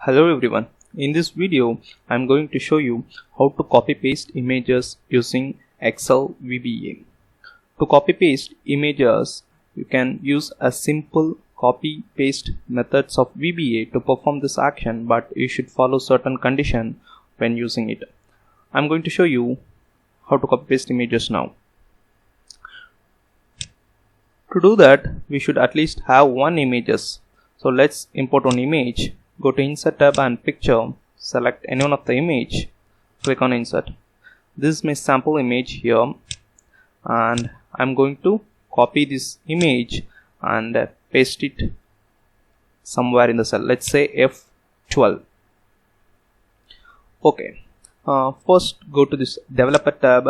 Hello everyone. In this video, I am going to show you how to copy paste images using Excel VBA. To copy paste images, you can use a simple copy paste methods of VBA to perform this action, but you should follow certain condition when using it. I am going to show you how to copy paste images now. To do that, we should at least have one images. So let's import one image. Go to Insert tab and Picture, select any one of the image, click on Insert. This is my sample image here, and I'm going to copy this image and paste it somewhere in the cell. Let's say F12. Okay. First go to this Developer tab,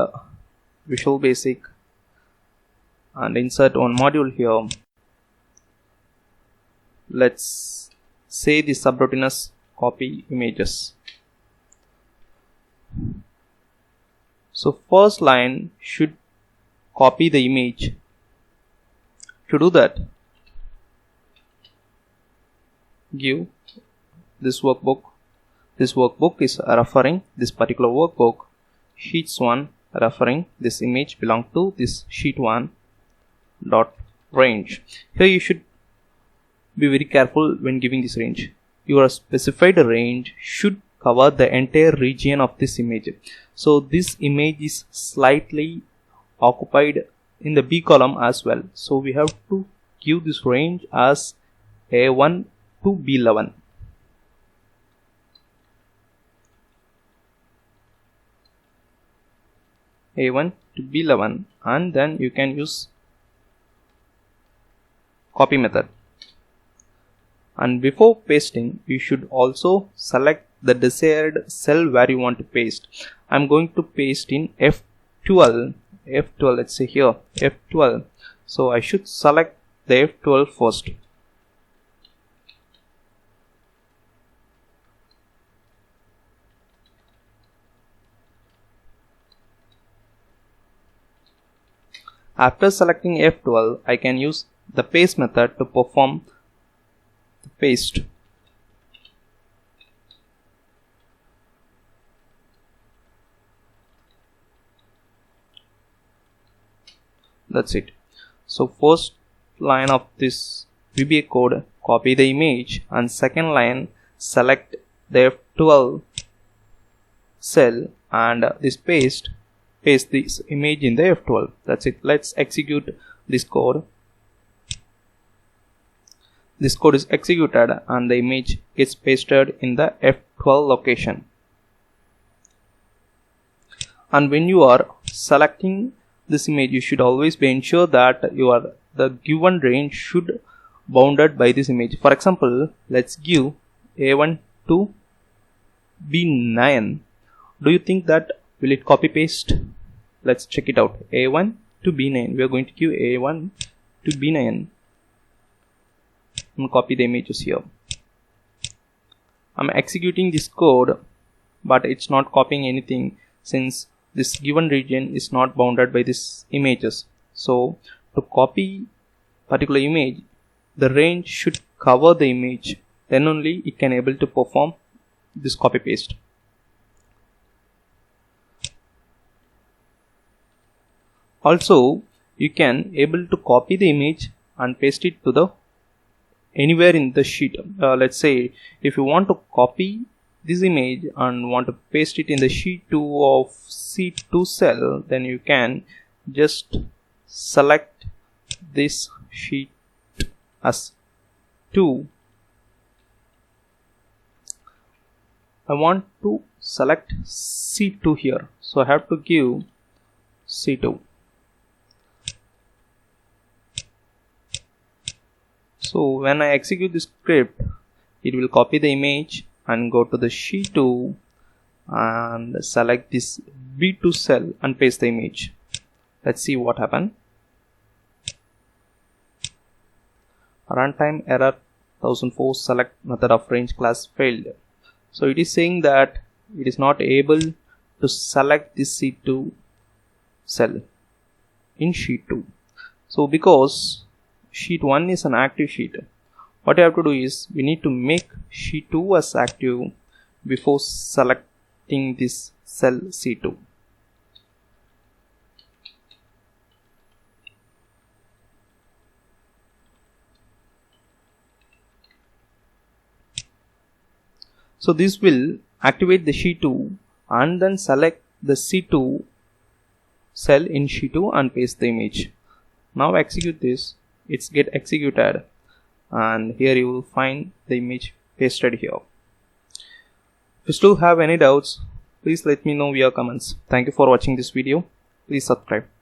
Visual Basic, and insert one module here. Let's say the subroutine as copy images. So first line should copy the image. To do that, give this workbook. This workbook is referring this particular workbook. Sheets 1 referring this image belong to this sheet 1 dot range. Here you should be very careful when giving this range. Your specified range should cover the entire region of this image. So this image is slightly occupied in the B column as well. So we have to give this range as A1 to B11. A1 to B11, and then you can use copy method. And before pasting, you should also select the desired cell where you want to paste. I'm going to paste in F12. Let's say here F12. So I should select the F12 first. After selecting F12, I can use the paste method to perform the paste. That's it. So first line of this VBA code, copy the image, and second line select the F12 cell and this paste this image in the F12. That's it. Let's execute this code. This code is executed and the image is pasted in the F12 location. And when you are selecting this image, you should always be ensure that the given range should bounded by this image. For example, let's give A1 to B9. Do you think that will it copy paste? Let's check it out. A1 to B9. We are going to give A1 to B9 and copy the images here. I'm executing this code, but it's not copying anything since this given region is not bounded by these images. So to copy particular image, the range should cover the image. Then only it can able to perform this copy paste. Also, you can able to copy the image and paste it to the anywhere in the sheet. Let's say if you want to copy this image and want to paste it in the sheet 2 of C2 cell, then you can just select this sheet as 2. I want to select C2 here, so I have to give C2. So when I execute this script, it will copy the image and go to the sheet 2 and select this B2 cell and paste the image. Let's see what happened. Runtime error 1004 select method of range class failed. So it is saying that it is not able to select this C2 cell in sheet 2. So because sheet 1 is an active sheet, What you have to do is we need to make sheet 2 as active before selecting this cell C2. So this will activate the sheet 2 and then select the C2 cell in sheet 2 and paste the image. Now execute this, it's get executed, and here you will find the image pasted here. If you still have any doubts, please let me know via comments. Thank you for watching this video. Please subscribe.